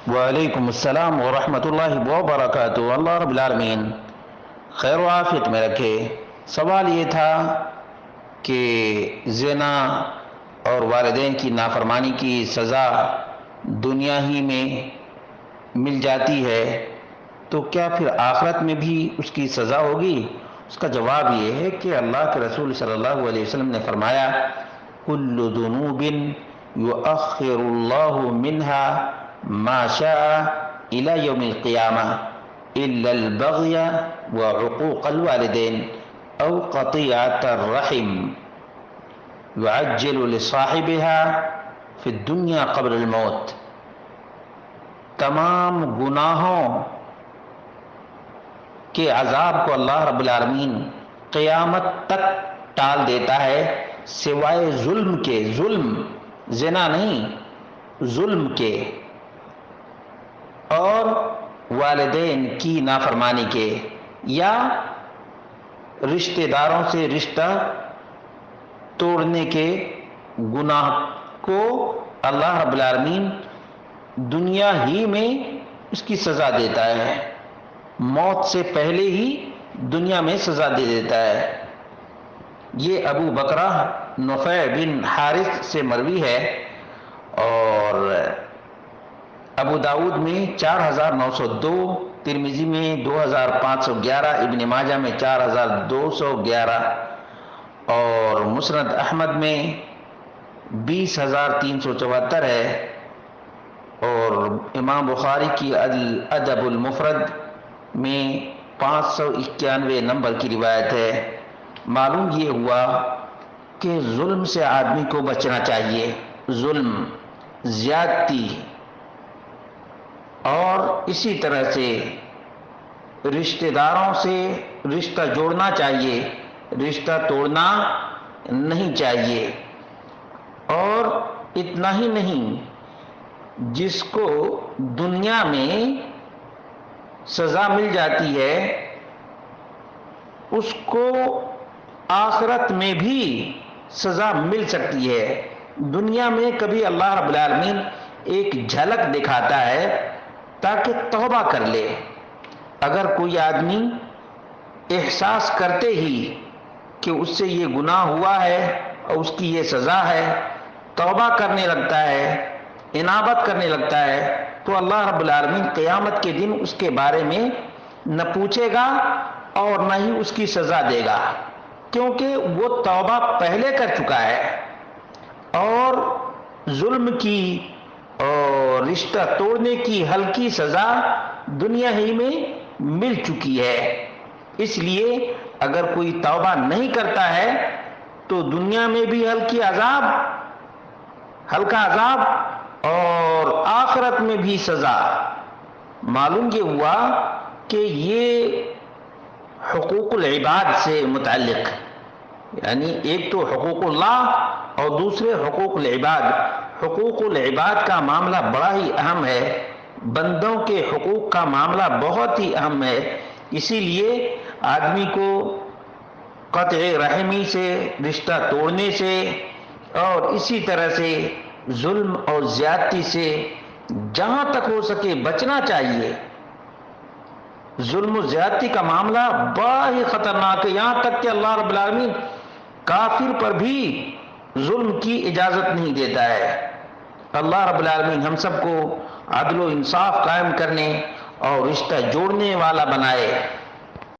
وعلیکم السلام ورحمۃ اللہ وبرکاتہ۔ اللہ رب العالمین خیر و عافیت میں رکھے۔ سوال یہ تھا کہ زنا اور والدین کی نافرمانی کی سزا دنیا ہی میں مل جاتی ہے تو کیا پھر آخرت میں بھی اس کی سزا ہوگی؟ اس کا جواب یہ ہے کہ اللہ کے رسول صلی اللہ علیہ وسلم نے فرمایا کل ذنوب یؤخر اللہ منها ما شاء الى یوم القیامہ الا البغی وعقوق الوالدین او قطیعۃ الرحم يعجل لصاحبها في الدنیا قبل الموت۔ تمام گناہوں کے عذاب کو اللہ رب العالمین قیامت تک ٹال دیتا ہے سوائے ظلم کے، ظلم زنا نہیں، ظلم کے اور والدین کی نافرمانی کے یا رشتہ داروں سے رشتہ توڑنے کے گناہ کو اللہ رب العالمین دنیا ہی میں اس کی سزا دیتا ہے، موت سے پہلے ہی دنیا میں سزا دے دیتا ہے۔ یہ ابو بکرہ نفع بن حارث سے مروی ہے اور ابو داؤد میں 4902، ترمذی میں 2511، ابن ماجہ میں 4211 اور مسند احمد میں 20374 ہے، اور امام بخاری کی الادب المفرد میں 591 نمبر کی روایت ہے۔ معلوم یہ ہوا کہ ظلم سے آدمی کو بچنا چاہیے، ظلم، زیادتی، اور اسی طرح سے رشتہ داروں سے رشتہ جوڑنا چاہیے، رشتہ توڑنا نہیں چاہیے۔ اور اتنا ہی نہیں، جس کو دنیا میں سزا مل جاتی ہے اس کو آخرت میں بھی سزا مل سکتی ہے۔ دنیا میں کبھی اللہ رب العالمین ایک جھلک دکھاتا ہے تاکہ توبہ کر لے۔ اگر کوئی آدمی احساس کرتے ہی کہ اس سے یہ گناہ ہوا ہے اور اس کی یہ سزا ہے، توبہ کرنے لگتا ہے، انابت کرنے لگتا ہے، تو اللہ رب العالمین قیامت کے دن اس کے بارے میں نہ پوچھے گا اور نہ ہی اس کی سزا دے گا، کیونکہ وہ توبہ پہلے کر چکا ہے اور ظلم کی اور رشتہ توڑنے کی ہلکی سزا دنیا ہی میں مل چکی ہے۔ اس لیے اگر کوئی توبہ نہیں کرتا ہے تو دنیا میں بھی ہلکا عذاب اور آخرت میں بھی سزا۔ معلوم یہ ہوا کہ یہ حقوق العباد سے متعلق، یعنی ایک تو حقوق اللہ اور دوسرے حقوق العباد۔ حقوق العباد کا معاملہ بڑا ہی اہم ہے، بندوں کے حقوق کا معاملہ بہت ہی اہم ہے۔ اسی لیے آدمی کو قطع رحمی سے، رشتہ توڑنے سے اور اسی طرح سے ظلم اور زیادتی سے جہاں تک ہو سکے بچنا چاہیے۔ ظلم و زیادتی کا معاملہ بڑا ہی خطرناک ہے، یہاں تک کہ اللہ رب العالمین کافر پر بھی ظلم کی اجازت نہیں دیتا ہے۔ اللہ رب العالمین ہم سب کو عدل و انصاف قائم کرنے اور رشتہ جوڑنے والا بنائے۔